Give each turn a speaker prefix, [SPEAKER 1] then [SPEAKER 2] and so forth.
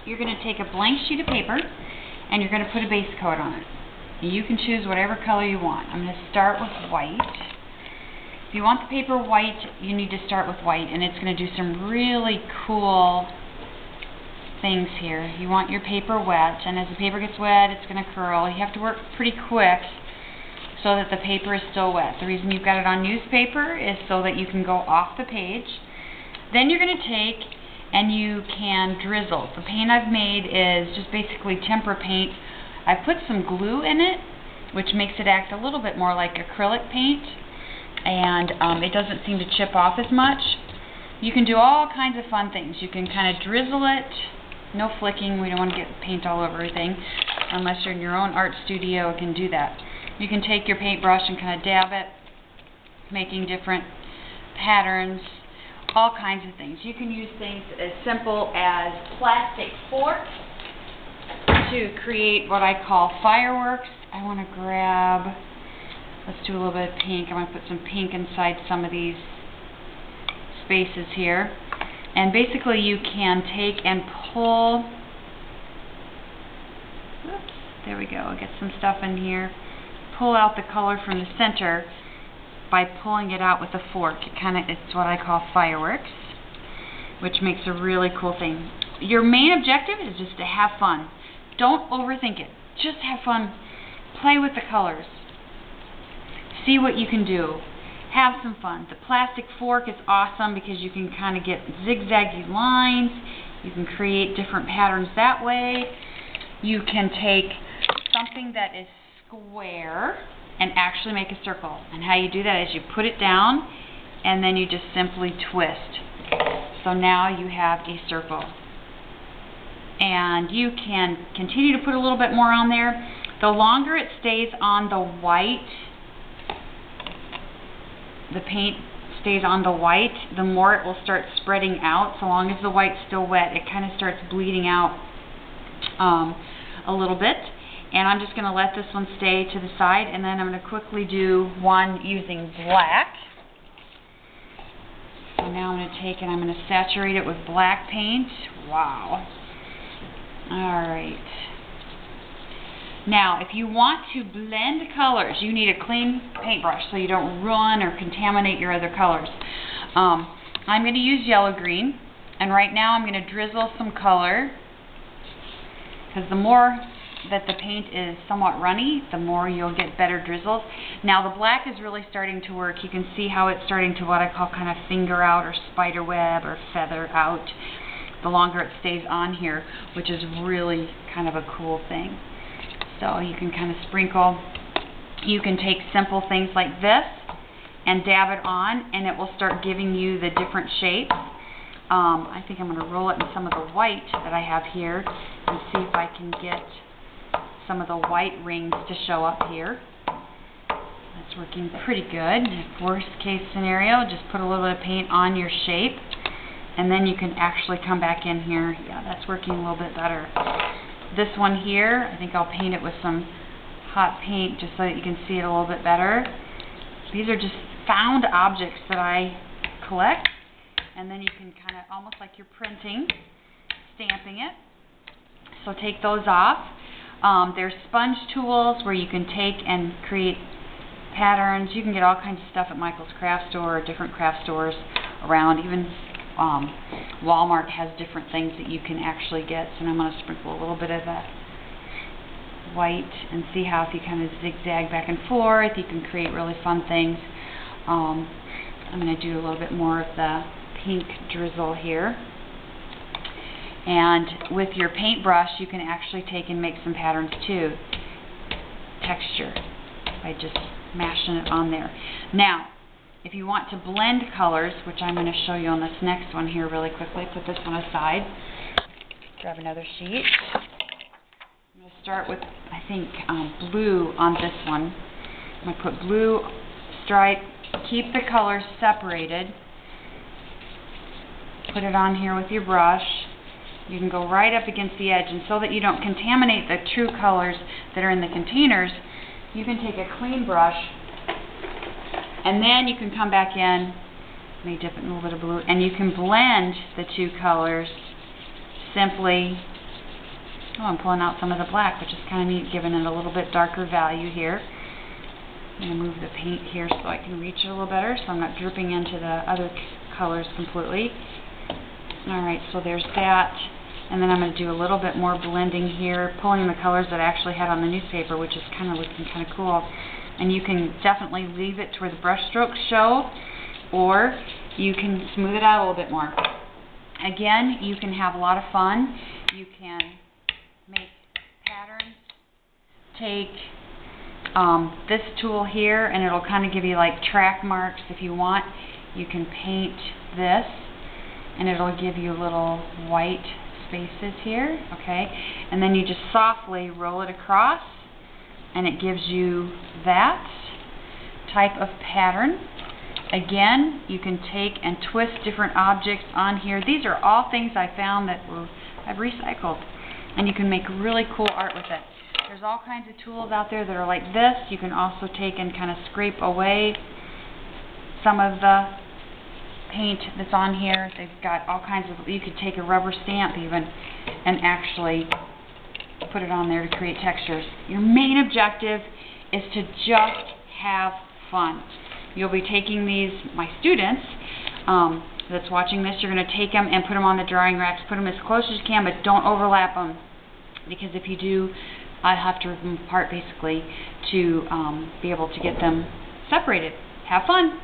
[SPEAKER 1] you're going to take a blank sheet of paper and you're going to put a base coat on it. You can choose whatever color you want. I'm going to start with white. If you want the paper white, you need to start with white, and it's going to do some really cool things here. You want your paper wet, and as the paper gets wet, it's going to curl. You have to work pretty quick so that the paper is still wet. The reason you've got it on newspaper is so that you can go off the page. Then you're going to take and you can drizzle. The paint I've made is just basically tempera paint. I've put some glue in it, which makes it act a little bit more like acrylic paint, and it doesn't seem to chip off as much. You can do all kinds of fun things. You can kind of drizzle it, no flicking, we don't want to get paint all over everything, unless you're in your own art studio, you can do that. You can take your paintbrush and kind of dab it, making different patterns, all kinds of things. You can use things as simple as plastic forks to create what I call fireworks. I want to grab, let's do a little bit of pink. I'm going to put some pink inside some of these spaces here. And basically you can take and pull, oops, there we go, get some stuff in here. Pull out the color from the center by pulling it out with a fork. It's what I call fireworks, which makes a really cool thing. Your main objective is just to have fun. Don't overthink it. Just have fun. Play with the colors. See what you can do. Have some fun. The plastic fork is awesome because you can kind of get zigzaggy lines. You can create different patterns that way. You can take something that is square and actually make a circle. And how you do that is you put it down and then you just simply twist. So now you have a circle. And you can continue to put a little bit more on there. The longer it stays on the white, the paint stays on the white, the more it will start spreading out. So long as the white's still wet, it kind of starts bleeding out a little bit. And I'm just going to let this one stay to the side, and then I'm going to quickly do one using black. So now I'm going to take and I'm going to saturate it with black paint. Wow. Alright. Now, if you want to blend colors, you need a clean paintbrush so you don't ruin or contaminate your other colors. I'm going to use yellow-green, and right now I'm going to drizzle some color, because the more that the paint is somewhat runny, the more you'll get better drizzles. Now the black is really starting to work. You can see how it's starting to what I call kind of finger out or spider web or feather out the longer it stays on here, which is really kind of a cool thing. So you can kind of sprinkle. You can take simple things like this and dab it on, and it will start giving you the different shapes. I think I'm going to roll it in some of the white that I have here and see if I can get some of the white rings to show up here. That's working pretty good. Worst case scenario, just put a little bit of paint on your shape, and then you can actually come back in here. Yeah, that's working a little bit better. This one here, I think I'll paint it with some hot paint just so that you can see it a little bit better. These are just found objects that I collect, and then you can kind of, almost like you're printing, stamping it. So take those off. There's sponge tools where you can take and create patterns. You can get all kinds of stuff at Michael's Craft Store or different craft stores around. Even Walmart has different things that you can actually get. So I'm going to sprinkle a little bit of that white and see how if you kind of zigzag back and forth, you can create really fun things. I'm going to do a little bit more of the pink drizzle here. And with your paintbrush, you can actually take and make some patterns too. Texture, by just mashing it on there. Now, if you want to blend colors, which I'm going to show you on this next one here really quickly, put this one aside. Grab another sheet. I'm going to start with, I think, blue on this one. I'm going to put blue stripe, keep the colors separated. Put it on here with your brush. You can go right up against the edge, and so that you don't contaminate the true colors that are in the containers, you can take a clean brush, and then you can come back in, let me dip it in a little bit of blue, and you can blend the two colors simply Oh, I'm pulling out some of the black, which is kind of neat, giving it a little bit darker value here. I'm going to move the paint here so I can reach it a little better, so I'm not dripping into the other colors completely. Alright, so there's that. And then I'm going to do a little bit more blending here, pulling the colors that I actually had on the newspaper, which is kind of looking kind of cool. And you can definitely leave it to where the brush strokes show, or you can smooth it out a little bit more. Again, you can have a lot of fun. You can make patterns. Take this tool here, and it'll kind of give you like track marks if you want. You can paint this, and it'll give you little white spaces here, okay? And then you just softly roll it across, and it gives you that type of pattern. Again, you can take and twist different objects on here. These are all things I found that I've recycled, and you can make really cool art with it. There's all kinds of tools out there that are like this. You can also take and kind of scrape away some of the paint that's on here. They've got all kinds of, you could take a rubber stamp even and actually put it on there to create textures. Your main objective is to just have fun. You'll be taking these, my students that's watching this, you're going to take them and put them on the drying racks, put them as close as you can, but don't overlap them, because if you do, I have to rip them apart basically to be able to get them separated. Have fun!